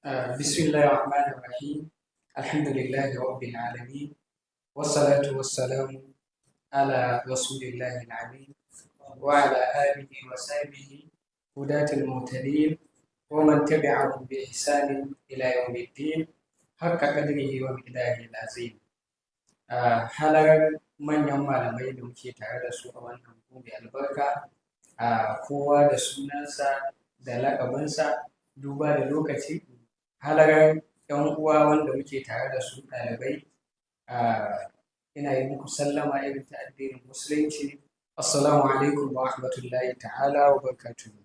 بسم الله الرحمن الرحيم. الحمد لله رب العالمين، والصلاة والسلام على رسول الله العمين وعلى آله وصحبه هداة المهتدين ومن تبعهم بإحسان إلى يوم الدين حق قدره ومقداره العظيم. Halarar manyan malamai da muke tare da su a wannan gobe albarka, kowa da sunansa da laƙabinsa duba da lokaci. Halarar 'yan uwa wanda muke tare da su ɗalibai, ina yi muku sallama irin ta addinin musulunci. Assalamu alaikum wa rahmatullahi ta'ala wa barakatuhu.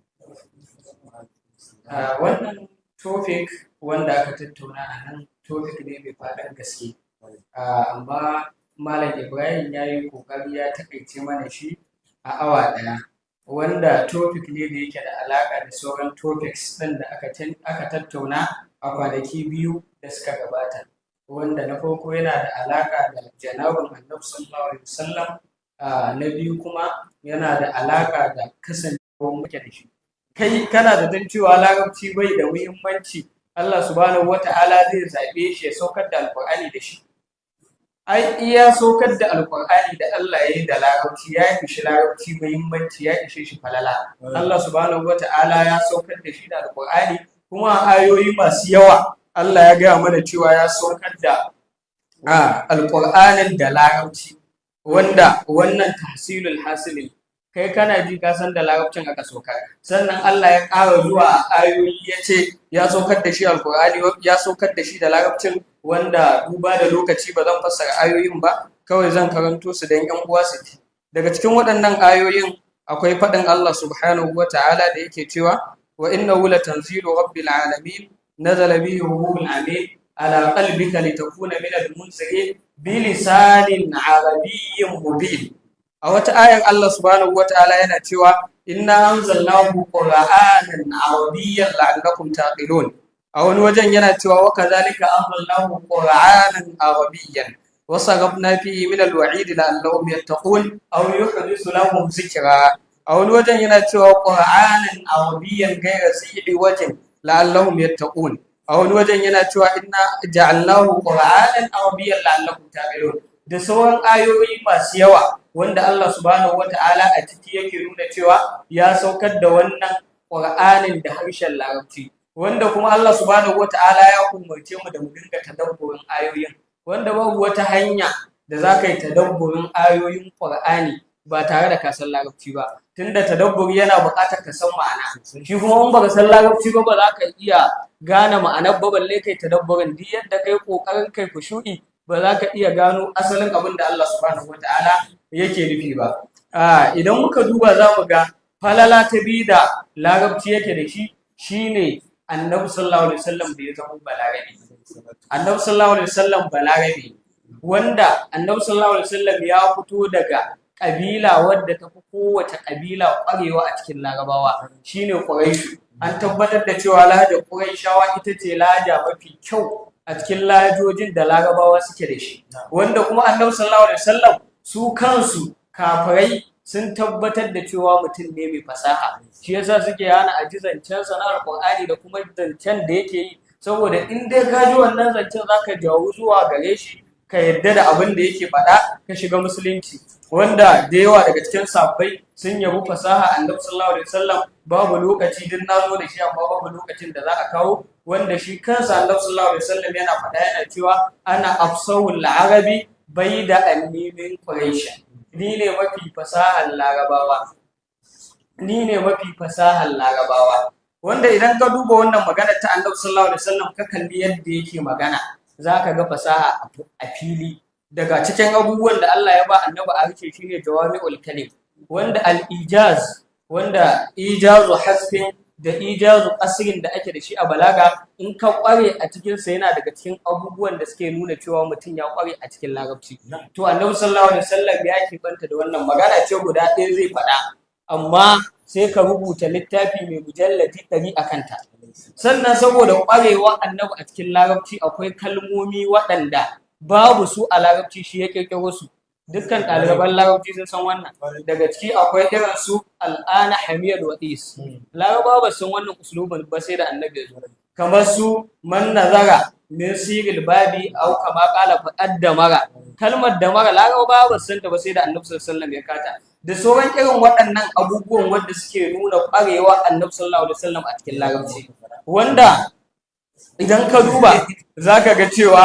Wannan topic wanda aka tattauna a nan topic ne mai faɗin gaske, amma Malam Ibrahim ya yi ƙoƙari ya taƙaice mana shi a awa ɗaya, wanda topic ne da yake da alaƙa da sauran topics ɗin da aka tattauna a kwanaki biyu da suka gabata, wanda na farko yana da alaƙa da janabin Annabi sallallahu alaihi wasallam, na biyu kuma yana da alaƙa da kasancewar muke da shi. Kai kana da dan cewa larabci bai da muhimmanci, Allah subhanahu wata'ala zai zaɓe shi ya saukar da alƙur'ani da shi? Ai iya saukar da alƙur'ani da Allah ya yi da larabci ya ishi larabci muhimmanci, ya ishe shi falala. Allah subhanahu wata'ala ya saukar da shi da alƙur'ani, kuma ayoyi masu yawa Allah ya gaya mana cewa ya saukar da alƙur'anin da larabci, wanda wannan tahsilul hasilin kai kana ji ka san da larabcin aka saukar. Sannan Allah ya ƙara zuwa ayoyi ya ce ya saukar da shi alƙur'ani, ya saukar da shi da larabcin, wanda duba da lokaci ba zan fassara ayoyin ba, kawai zan karanto su don 'yan uwa su ji. Daga cikin waɗannan ayoyin akwai faɗin Allah subhanahu wa ta'ala da yake cewa wa innahu latanzilu rabbil alamin nazala bihi ruhul amin ala qalbika litakuna minal munzirin bilisanin arabiyyin mubin. A wata ayar Allah subhanahu wa ta'ala yana cewa inna anzalnahu qur'anan arabiyyan la'allakum taqilun. A wani wajen yana cewa wa kadhalika anzalnahu qur'anan arabiyyan wa sarrafna fihi min al-wa'id la'allahum yattaqun aw yuhdithu lahum dhikra. A wani wajen yana cewa qur'anan arabiyyan ghayra si'i wajin la'allahum yattaqun. A wani wajen yana cewa inna ja'alnahu qur'anan arabiyyan la'allakum taqilun. Da sauran ayoyi masu yawa wanda Allah subhanahu wata'ala a ciki yake nuna cewa ya saukar da wannan qur'anin da harshen larabci, wanda kuma Allah subhanahu wata'ala ya umarce mu da mu dinga tadabburin ayoyin, wanda babu wata hanya da za ka yi tadabburin ayoyin qur'ani ba tare da ka san larabci ba, tunda tadabburi yana buƙatar ka san ma'ana. Shi kuma in baka san larabci ba za ka iya gane ma'anar ba, balle kai tadabburin. Duk yadda kai ƙoƙarin kai kushu'i ba za ka iya gano asalin abin da Allah subhanahu wata'ala yake nufi ba. Idan muka duba za mu ga falala ta biyu da larabci yake da shi shine Annabi sallallahu alaihi wasallam da ya zama balarabe. Annabi sallallahu alaihi wasallam balarabe, wanda Annabi sallallahu alaihi wasallam ya fito daga kabila wadda ta fi kowace kabila ƙwarewa a cikin larabawa, shine Quraish. An tabbatar da cewa lahajar Qurayshawa ita ce lahaja mafi kyau a cikin lahajojin da larabawa suke da shi, wanda kuma Annabi sallallahu alaihi wasallam su kansu kafirai sun tabbatar da cewa mutum ne mai fasaha, shi yasa suke hana a ji zancen sana'ar Qur'ani da kuma zancen da yake yi, saboda in dai ka ji wannan zancen zaka jawo zuwa gare shi ka yarda da abin da yake faɗa ka shiga musulunci. Wanda da yawa daga cikin sabbai sun yabi fasaha Annabi sallallahu alaihi wasallam, babu lokaci din na zo da shi amma babu lokacin da za a kawo, wanda shi kansa Annabi sallallahu alaihi wasallam yana faɗa yana cewa ana afsahul arabi bai da annimin Quraysh, ni ne mafi fasahar larabawa, ni ne mafi fasahar larabawa. Wanda idan ka duba wannan magana ta Annabi sallallahu alaihi wasallam ka kalli yadda yake magana, zaka ga fasaha a fili. Daga cikin abubuwan da Allah ya ba Annabi a harshe shine jawami'ul kalim, wanda al-ijaz, wanda ijazu hasfin da ijazu asrin da ake da shi a balaga, in ka kware a cikin sa yana daga cikin abubuwan da suke nuna cewa mutum ya kware a cikin larabci. To Annabi sallallahu alaihi wasallam ya kibanta da wannan magana ce guda ɗaya zai faɗa, amma sai ka rubuta littafi mai mujallati 100 a kanta. Sannan saboda kwarewa Annabi a cikin larabci akwai kalmomi waɗanda babu su a larabci, shi ya kirkiro su. Dukkan ɗaliban larabci sun san wannan. Daga ciki akwai irin su al'ana hamiyar wa is. Larabawa ba san wannan uslubin ba sai da Annabi ya zo. kamar su man nazara min siril babi au kama qala faqad damara. Kalmar damara Larabawa ba san ta ba sai da Annabi sallallahu alaihi wasallam ya kata. Da sauran irin waɗannan abubuwan wanda suke nuna ƙwarewa Annabi sallallahu alaihi wasallam a cikin larabci, wanda idan ka duba zaka ga cewa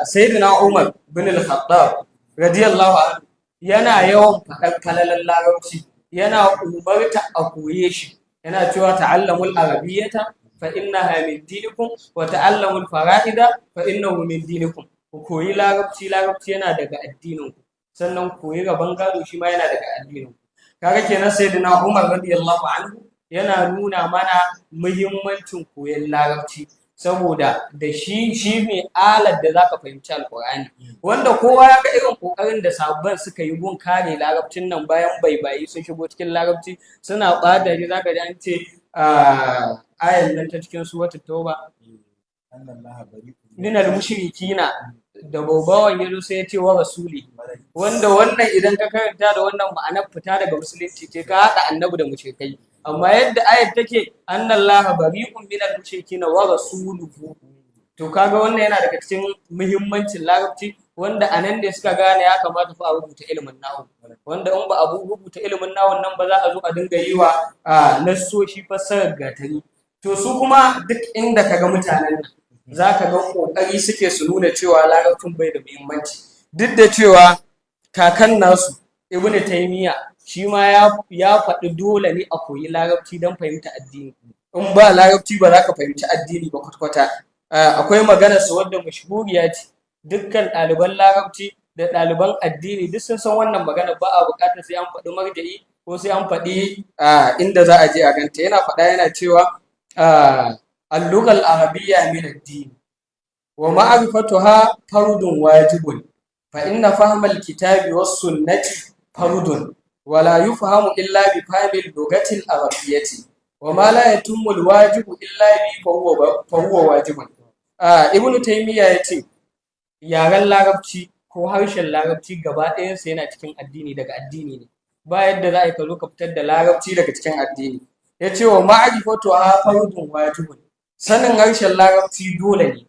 sayyidina Umar bin al-Khattab radiyallahu anhu yana yawan faɗar kalalan larabci, yana umarta a koye shi, yana cewa ta'allamul arabiyyata fa innaha min dinikum wa ta'allamul fara'ida fa innahu min dinikum. Ku koyi larabci, larabci yana daga addinin ku, sannan koyi gaban gado shi ma yana daga addinin ku. Kaga kenan sayyidina Umar radiyallahu anhu yana nuna mana muhimmancin koyon larabci, saboda da shi ne alar da zaka fahimci alkur'ani, wanda kowa ya ga irin kokarin da sabban suka yi gun kare larabcin nan bayan baibayi sun shigo cikin larabci suna bada shi. Zaka ji an ce ayan nan ta cikin suratul tauba minal mushrikina da babawan yazo sai ya ce wa rasuli, wanda wannan idan ka karanta da wannan ma'anar fita daga musulunci ce ka haɗa annabi da mushrikai. Amma yadda ayat take annallaha bari'un minal mushrikina wa rasuluhu, to kaga wannan yana daga cikin muhimmancin larabci, wanda anan ne suka gane ya kamata fa a rubuta ilimin nahu, wanda in ba a rubuta ilimin nahun nan ba za a zo a dinga yi wa nassoshi fassarar gatari. To su kuma duk inda kaga mutanen nan za ka ga kokari suke su nuna cewa larabcin bai da muhimmanci, duk da cewa kakan nasu ibnu taymiya shi ma ya faɗi dole ne a koyi larabci don fahimta addini. In ba larabci ba za ka fahimci addini ba kwata-kwata. Akwai magana su wadda mashhuriya ce, dukkan ɗaliban larabci da ɗaliban addini duk sun san wannan magana, ba a buƙatar sai an faɗi marja'i ko sai an faɗi inda za a je a ganta. Yana faɗa yana cewa اللغة العربية من الدين ومعرفتها فرض واجب فإن فهم الكتاب والسنة فرض ولا يفهم إلا بفهم اللغة العربية وما لا يتم الواجب إلا به فهو واجب. ابن تيمية yace yaren larabci ko harshen larabci gaba ɗayansa yana cikin addini, daga addini ne, ba yadda za a ka zo ka fitar da larabci daga cikin addini. Yace wa ma'rifatuha fardun wajibun, sanin harshen larabci dole ne.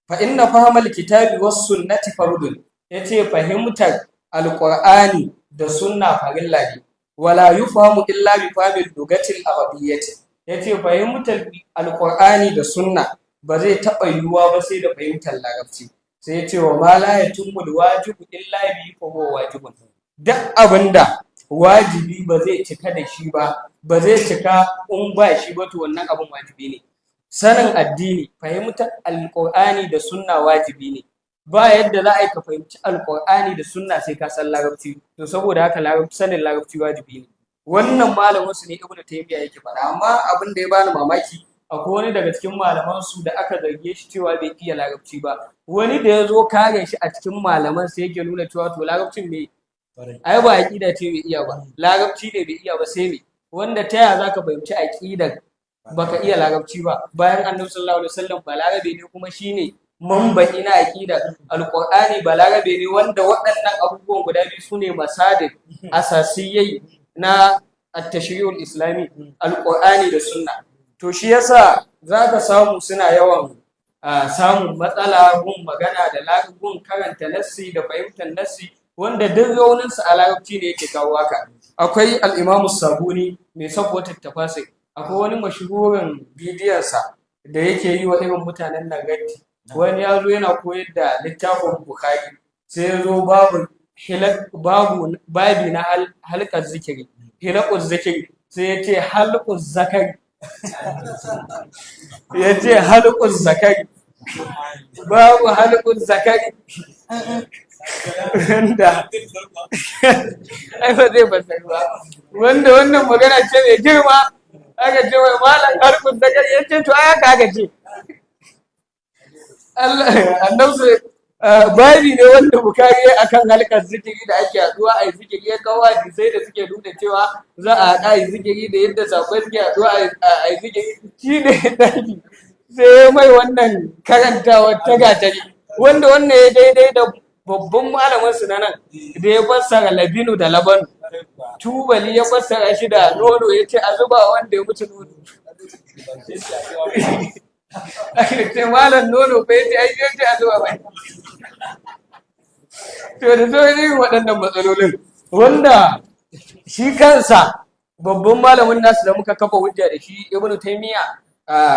Fa inna fahmal kitabi was sunnati fardun, yace fahimtar alqur'ani da sunna farilla ne. Wala yufhamu illa bi fahmil lugatil arabiyyati, yace fahimtar alqur'ani da sunna ba zai taɓa yiwuwa ba sai da fahimtar larabci. Sai yace wa ma la yatimul wajibu illa bi fa huwa wajibun, duk abinda wajibi ba zai cika da shi ba zai cika in ba shi ba, to wannan abin wajibi ne. Sanin addini, fahimtar alqur'ani da sunna wajibi ne. Ba yadda za a yi ka fahimci alqur'ani da sunna sai ka san larabci, to saboda haka sanin larabci wajibi ne. Wannan malamin su ne ibnu taymiya yake faɗa. Amma abin da ya bani mamaki, akwai wani daga cikin malaman su da aka zarge shi cewa bai iya larabci ba, wani da ya zo kare shi a cikin malaman sai yake nuna cewa to larabcin me, ai ba aqida ce bai iya ba, larabci ne bai iya ba sai me, wanda ta yaya zaka fahimci aqidar baka iya larabci ba, bayan annabi sallallahu alaihi wasallam balarabe ne kuma shine mamba'i na aqida, alqur'ani balarabe ne, wanda waɗannan abubuwan guda biyu sune masadir asasiyai na at-tashri'ul islami, alqur'ani da sunna. To shi yasa zaka samu suna yawan samun matsala gun magana da gun karanta nassi da fahimtar nassi, wanda duk rauninsa a larabci ne yake kawo haka. Akwai al-Imam Sabuni mai sabbatar tafasir, akwai wani mashhurin bidiyarsa da yake yi wa irin mutanen nan gaddi. Wani ya zo yana koyar da littafin Bukhari, sai ya zo babi na halqar zikiri, hilaquz zikiri, sai ya ce halquz zakari, ya ce halquz zakari, babu halquz zakari, wanda ai ba zai fasari ba, wanda wannan magana ce mai girma. Aka ce wai malam harkun da gari, ya ce to aka ce annabi babi ne wanda Bukhari akan halkar zikiri da ake haduwa a yi zikiri, ya kawo hadisai da suke nuna cewa za a haɗa a yi zikiri da yadda sakwai suke haduwa a yi zikiri. Shi ne daki sai mai wannan karantawa ta gatari, wanda wannan ya daidai da babban malamin su na nan da ya fassara labinu da labanu, tubali ya fassara shi da nono, ya ce a zuba wanda ya mutu nono. ake ce malam nono fa yace ai yace a zuwa bai. To da so irin waɗannan matsalolin wanda shi kansa babban malamin nasu da muka kafa hujja da shi Ibn Taymiyyah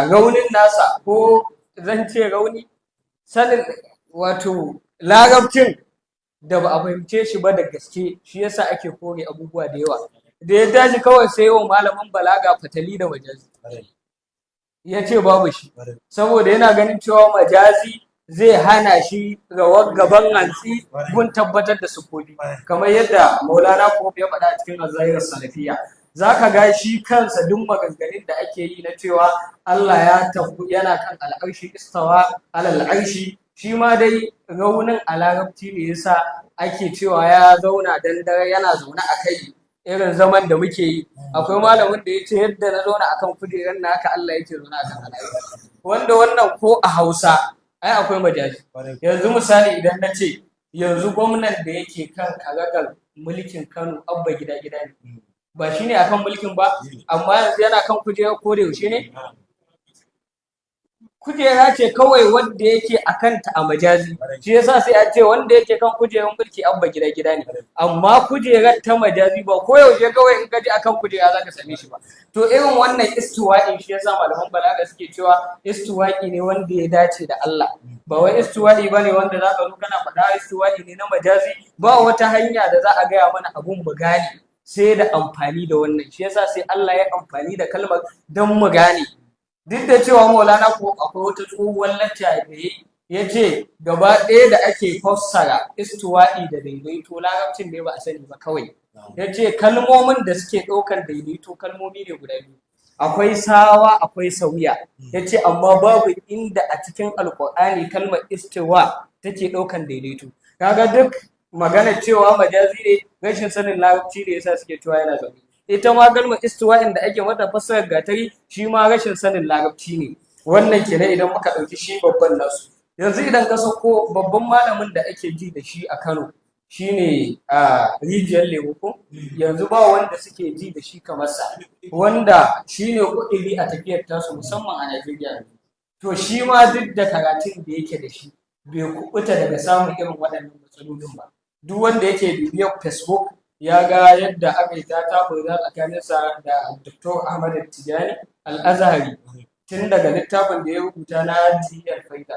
raunin nasa ko zan ce rauni sanin wato larabcin da ba a fahimce shi ba da gaske shi yasa ake kore abubuwa da yawa da ya tashi kawai sai yawan malamin balaga fatali da majazi ya ce babu shi saboda yana ganin cewa majazi zai hana shi rawar gaban hantsi gun tabbatar da sufofi kamar yadda maulana ko ya faɗa cikin azahirar salafiya za ka ga shi kansa duk maganganun da ake yi na cewa Allah ya tabbu yana kan al'arshi istawa alal arshi shi ma dai raunin a larabci ne yasa ake cewa ya zauna dandare yana zaune a kai irin zaman da muke yi akwai malamin da ya ce yadda na zauna akan kujerar na haka Allah yake zauna akan al'arshi wanda wannan ko a Hausa ai akwai majazi yanzu misali idan na ce yanzu gwamnan da yake kan karagar mulkin Kano Abba Gida Gida ne ba shi ne akan mulkin ba amma yanzu yana kan kujera ko da yaushe ne kujera ce kawai wanda yake akan ta a majazi shi yasa sai a ce wanda yake kan kujerar mulki Abba Gida Gida ne amma kujerar ta majazi ba ko yaushe kawai in kaji akan kujera zaka same shi ba to irin wannan istiwa'i shi yasa malaman balaga suke cewa istiwa'i ne wanda ya dace da Allah ba wai istiwa'i bane wanda zaka zo kana faɗa istiwa'i ne na majazi ba wata hanya da za a gaya mana abun mu gane sai da amfani da wannan shi yasa sai Allah ya amfani da kalmar dan mu gane duk da cewa Maulana ko akwai wata tsohuwar lacca da ya ce gaba ɗaya da ake fassara istiwa'i da daidaito larabcin ne ba a sani ba kawai ya ce kalmomin da suke ɗaukar daidaito kalmomi ne guda biyu akwai sawa akwai sauya ya ce amma babu inda a cikin alkur'ani kalmar istiwa take ɗaukar daidaito kaga duk magana cewa majazi ne rashin sanin larabci ne yasa suke cewa yana zaune ita ma kalmar istiwa'in da ake mata fassarar gatari shi ma rashin sanin larabci ne wannan kenan idan muka ɗauki shi babban nasu yanzu idan ka sako babban malamin da ake ji da shi a Kano shine a rijiyar lemo ko yanzu ba wanda suke ji da shi kamar sa wanda shine kudiri a tafiyar tasu musamman a Najeriya to shi ma duk da karatun da yake da shi bai kubuta daga samun irin waɗannan matsalolin ba duk wanda yake bibiyar Facebook ya ga yadda aka yi ta taɓa tsakaninsa da Dr. Ahmad Tijani Al-Azhari tun daga littafin da ya rubuta na Diyar Faida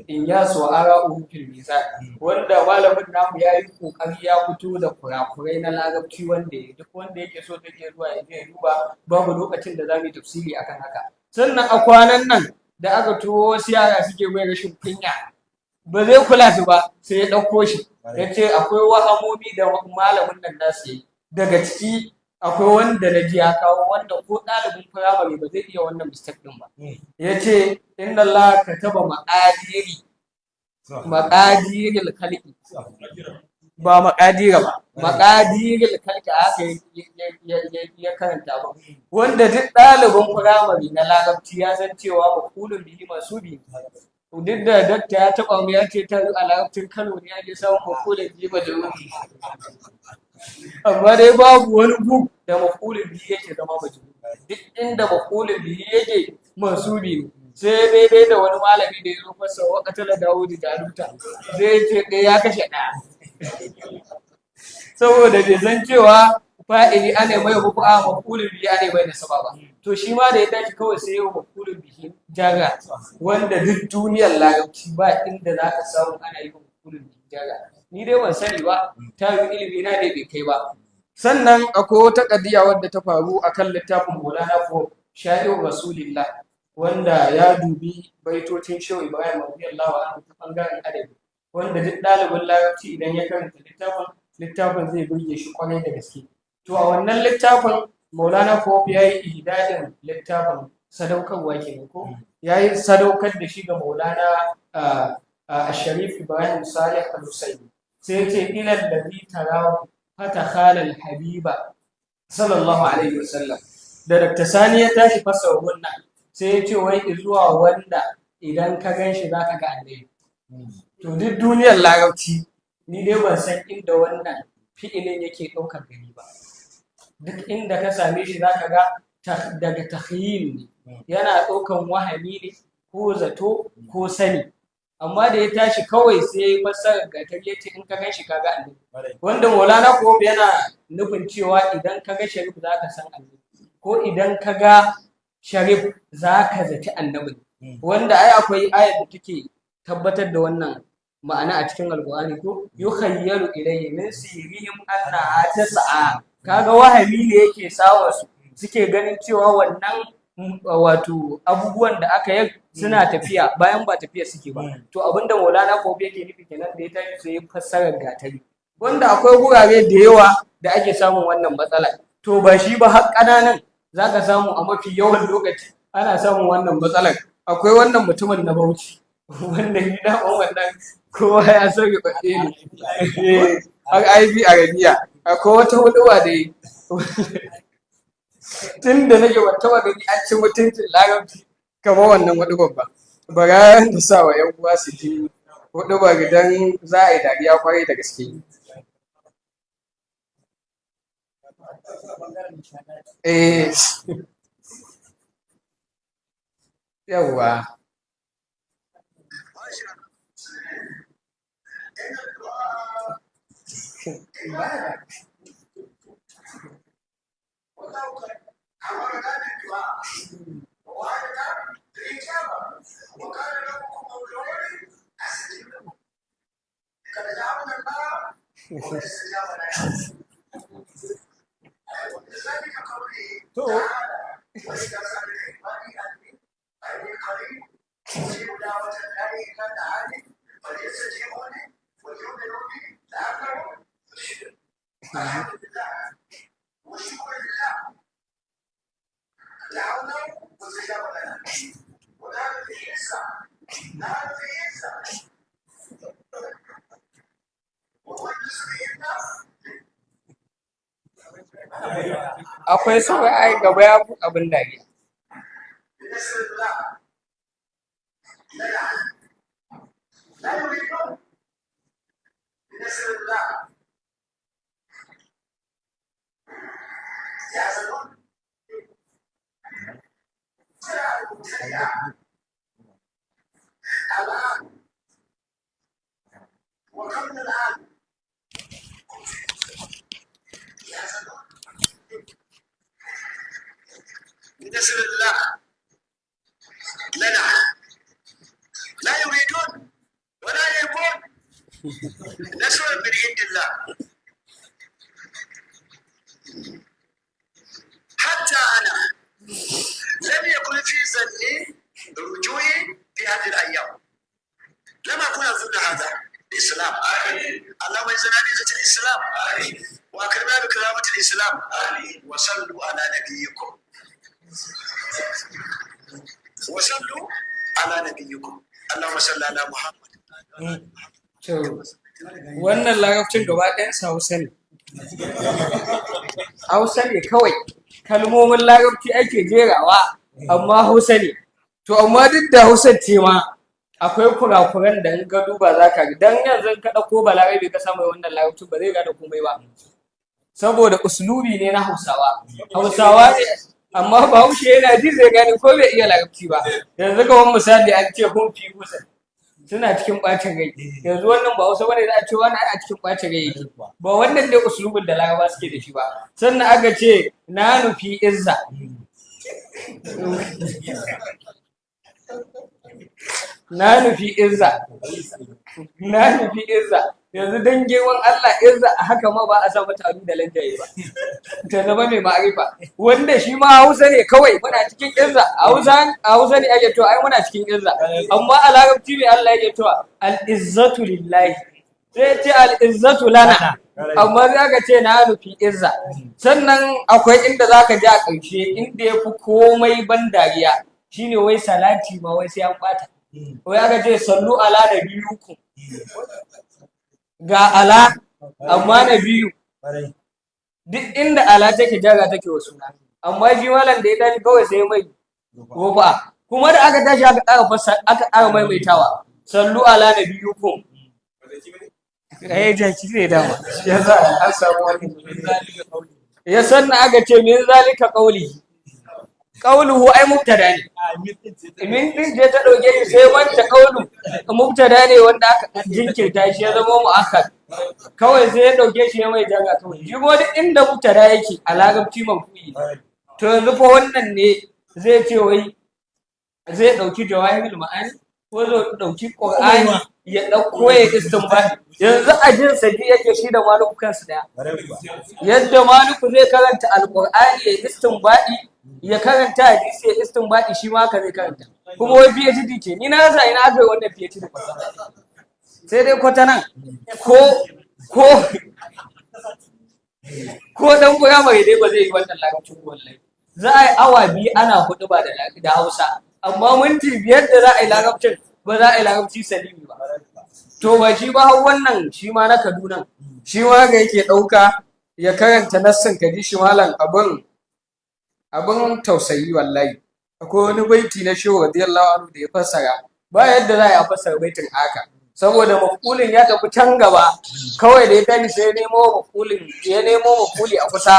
in ya so ara fil mizan wanda malamin namu ya yi kokari ya fito da kurakurai na larabci wanda duk wanda yake so take zuwa ya je duba babu lokacin da zamu yi tafsiri akan haka sannan a kwanan nan da aka tuwo wasu yara suke mai rashin kunya ba zai kula su ba sai ya ɗauko shi ya ce akwai wahamomi da malamin nan nasu yi daga ciki akwai wanda na ji ya kawo wanda ko ɗalibin firamare ba zai iya wannan mistake ɗin ba ya ce inna Allah ka taba maƙadiril kalki ba maƙadira ba maƙadiril kalki haka ya karanta ba wanda duk ɗalibin firamare na larabci ya san cewa makulun bihi masu biyu duk da dakta ya taɓa mu ya ce ta a larabcin Kano ne ake samun makulun bihi majruri amma dai babu wani buk da makulun bihi yake zama majruri duk inda makulun bihi yake mansubi ne sai daidai da wani malami da ya zo fasa wa katala Dawudi da Aluta zai ce ɗaya ya kashe ɗaya saboda bai san cewa fa'ili ana mai rufu'a makulun bihi ana mai nasaba ba to shi ma da ya tashi kawai sai yau makulun bihi jaga wanda duk duniyar larabci ba inda za ka samu ana yi makulun bihi jaga ni dai ban sani ba ta yi ilimi na dai bai kai ba sannan akwai wata kadiya wadda ta faru akan littafin Maulana ko Sha'i'ur Rasulillah wanda ya dubi baitocin Shehu Ibrahim radiyallahu anhu ta bangaren adabi wanda duk ɗalibin larabci idan ya karanta littafin zai burge shi kwarai da gaske to a wannan littafin Maulana ko ya yi ihdadin littafin sadaukarwa kenan ko ya yi sadaukar da shi ga Maulana Sharif Ibrahim Salih Al-Husaini sai ya ce ilal ladhi tarahu fatakhala al-habiba sallallahu alaihi wasallam da Dr. Sani ya tashi fasa wannan sai ya ce wai zuwa wanda idan ka gan shi zaka ga annabi to duk duniyar larabci ni dai ban san inda wannan fi'ilin yake ɗaukar gari ba duk inda ka same shi zaka ga daga takhyil ne, yana ɗaukan wahami ne ko zato ko sani, amma da ya tashi kawai sai ya yi fassarar gatari ya ce in ka gan shi ka ga annabi, wanda Maulana ko yana nufin cewa idan ka ga Sharif za ka san annabi, ko idan ka ga Sharif za ka zaci annabi, wanda ai akwai ayar da take tabbatar da wannan ma'ana a cikin alkur'ani ko yukhayyalu ilayhi min sirrihim anna tas'a, kaga wahami ne yake sawa su suke ganin cewa wannan wato abubuwan da aka yi suna tafiya bayan ba tafiya suke ba. To abinda Maulana Kofi yake nufi kenan da ya tashi sai fassarar gatari, wanda akwai gurare da yawa da ake samun wannan matsala. To ba shi ba har ƙananan zaka samu a mafi yawan lokaci ana samun wannan matsalar. Akwai wannan mutumin na Bauchi wanda ni da wannan kowa ya sauke kwaɗe ne har aibi a rabiya. Akwai wata huɗuwa da tun da nake wata gani an ci mutuncin larabci kamar wannan huɗuwar ba. Bara da sa wa 'yan uwa su ji huɗuwar idan za a yi dariya kwarai da gaske. Yawwa. Akwai sauran ai gaba ya fi abin dariya. بنصر الله لنا لا يريدون ولا يبون نصر من عند الله حتى أنا لم يكن في ظني رجوعي في هذه الأيام، لم أكن أظن هذا الإسلام. اللهم إنزلنا بعزة الإسلام وأكرمنا بكرامة الإسلام وصلوا على نبيكم وصلوا على نبيكم اللهم صل على محمد. Wannan larabcin gaba ɗayansa Hausa ne. Hausa ne kawai, kalmomin larabci ake jerawa amma Hausa ne. To amma duk da Hausa ce ma akwai kurakuran da in ka duba za ka ga, dan yanzu ka ɗauko balarabe ka samu wannan larabcin ba zai gane komai ba, saboda uslubi ne na Hausawa. Hausawa ne amma Bahaushe yana ji zai gane ko bai iya larabci ba. Yanzu kamar misali an ce kun fi kusa suna cikin ɓacin rai, yanzu wannan ba Hausa bane da a ce wani a cikin ɓacin rai yake ba, wannan ne uslubin da Laraba suke da shi ba. Sannan aka ce na nufi izza, na nufi izza, na nufi izza. Yanzu dan gewan Allah izza a haka ma ba a sa mata abu da lanjaye ba, ta zama mai ma'arifa, wanda shi ma Hausa ne kawai muna cikin izza. Hausa ne ake cewa ai muna cikin izza, amma a larabci ne Allah yake cewa al-izzatu lillahi, sai ce al-izzatu lana, amma za ka ce na nufi izza. Sannan akwai inda za ka ji a ƙarshe inda ya fi komai ban dariya shine wai salati ma wai sai an ɓata, wai aka ce sallu ala nabiyukum, ga ala amma na biyu, duk inda ala take jaga take wa suna, amma shi malam da ya tashi kawai sai mai gofa, kuma da aka tashi aka ƙara maimaitawa sallu ala na biyu ko jaki ne dama ya za an samu wani ya sanna aka ce min zalika qauli, qauluhu ai mubtada ne, min din je ta dauke shi sai wanda qaulu mubtada ne wanda aka jinkirta shi ya zama mu'akkad, kawai sai ya dauke shi ya mai jaga kawai. Shi ko duk inda mubtada yake a larabci manfu'i, to yanzu fa wannan ne zai ce wai zai dauki jawahirul ma'ani ko zai dauki qur'ani ya dauko ya istinbadi. Yanzu a jin saji yake shi da maluku kansu daya, yadda maluku zai karanta alqur'ani ya istinbadi, ya karanta hadisi ya istinbadi, shi ma ka zai karanta. Kuma wai PhD ce, ni na rasa ina aka yi wannan PhD sai dai kwata nan ko dan koya mai dai ba zai yi wannan larabcin wallahi. Za a yi awa 2 ana hudu ba da Hausa, amma minti 5 da za a yi larabcin ba za a yi larabci salimi ba. To ba shi ba wannan shi ma na Kaduna, shi ma ga yake ɗauka ya karanta nassin ka ji shi malam abin tausayi wallahi. Akwai wani baiti na Shehu radiyallahu anhu da ya fassara, ba yadda za a fassara baitin haka, saboda mafulin ya tafi can gaba, kawai da ya tafi sai ya nemo mafuli a kusa.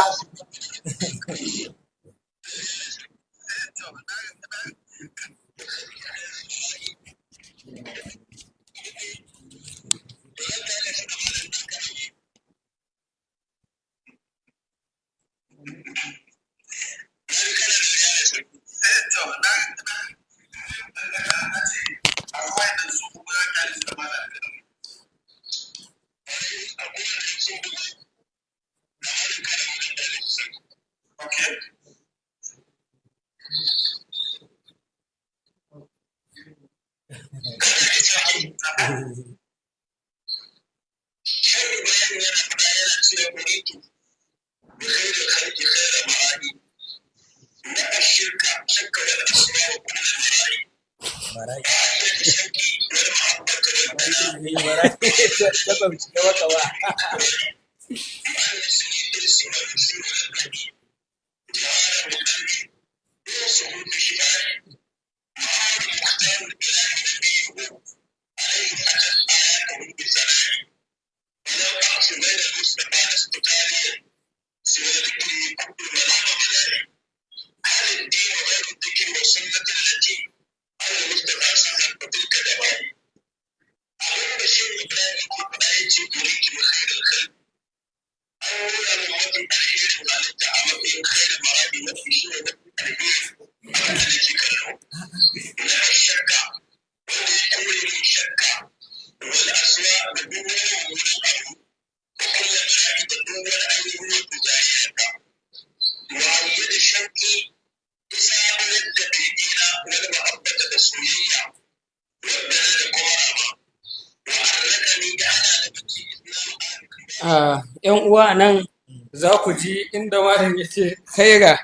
‘Yan uwa nan za ku ji inda malam ya ce khaira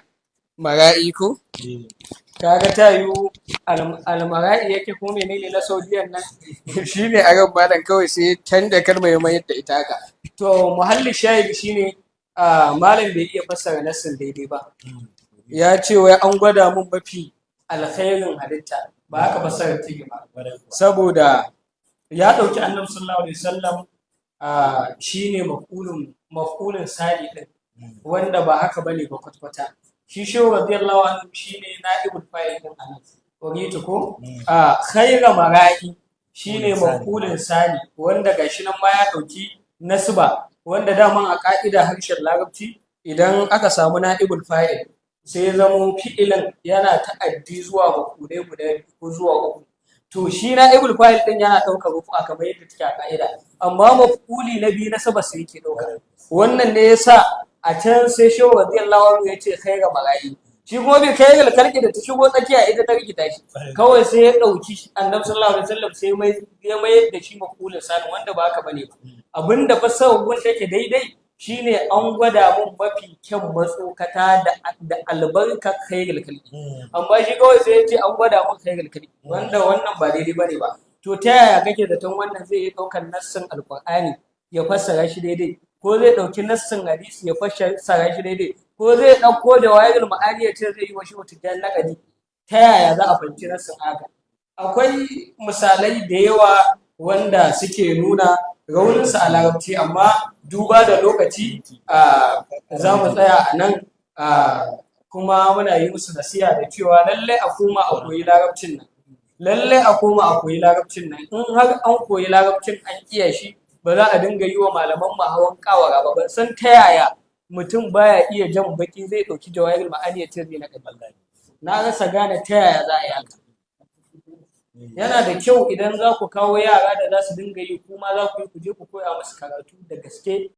mara'i ko? Kaga ta yiwu almara'i yake ko menene na Saudiyan nan shi ne a ran malam kawai sai canza kalmar ya mayar da ita haka. To muhallin shahidi shi ne malam bai iya fassara nassin daidai ba. Ya ce wai an gwada mun mafi alkhairin halitta, ba haka fassara take ba. Saboda ya ɗauki annabi sallallahu alaihi wasallam shi ne maf'ulin sani ɗin, wanda ba haka bane ba kwata-kwata. Shi Shehu radiyallahu anhu shi ne na'ibul fa'il ɗin anan. Wagita ko? Khaira mara'i shi ne maf'ulin sani, wanda gashi nan ma ya ɗauki nasba, wanda daman a ƙa'ida harshen larabci idan aka samu na'ibul fa'il sai ya zamo fi'ilin yana ta'addi zuwa maf'ulai guda ko zuwa uku. To shi na'ibul fa'il ɗin yana ɗaukar rufu'a kamar yadda take a ƙa'ida, amma maf'uli na biyu nasaba sai yake ɗauka. Wannan ne yasa a can sai Shehu radiyallahu anhu ya ce khaira mara'i. Shi kuma bai kai ga karki da ta shigo tsakiya ita ta rikita shi, kawai sai ya ɗauki annabi sallallahu alaihi wasallam sai ya mayar da shi maf'ulin sani, wanda ba haka bane ba. Abinda fassarar gun take daidai shine an gwada mun mafi kyan matsokata da albarka khairul khalqi, amma shi kawai sai ya ce an gwada mun khairul khalqi, wanda wannan ba daidai bane ba. To ta yaya kake zaton wannan zai yi ɗaukar nassin alqur'ani ya fassara shi daidai, ko zai ɗauki nassin hadisi ya fassara shi daidai, ko zai ɗauko jawahirul ma'ani ya ce zai yi wa shi wata nakadi? Ta yaya za a fahimci nassin haka? Akwai misalai da yawa wanda suke nuna rauninsa a larabci, amma duba da lokaci za mu tsaya a nan. kuma muna yi musu nasiha da cewa lallai a koma a koyi larabcin nan, lallai a koma a koyi larabcin nan. In har an koyi larabcin an iya shi, ba za a dinga yi wa malaman mu hawan kawara ba. Ban san ta yaya mutum baya iya jan baki zai ɗauki jawahirul ma'ani ya ce zai na ƙaddalla. Na rasa gane ta yaya za a yi haka. Yana da kyau idan za ku kawo yara da za su dinga yi, kuma za ku yi ku je ku koya musu karatu da gaske,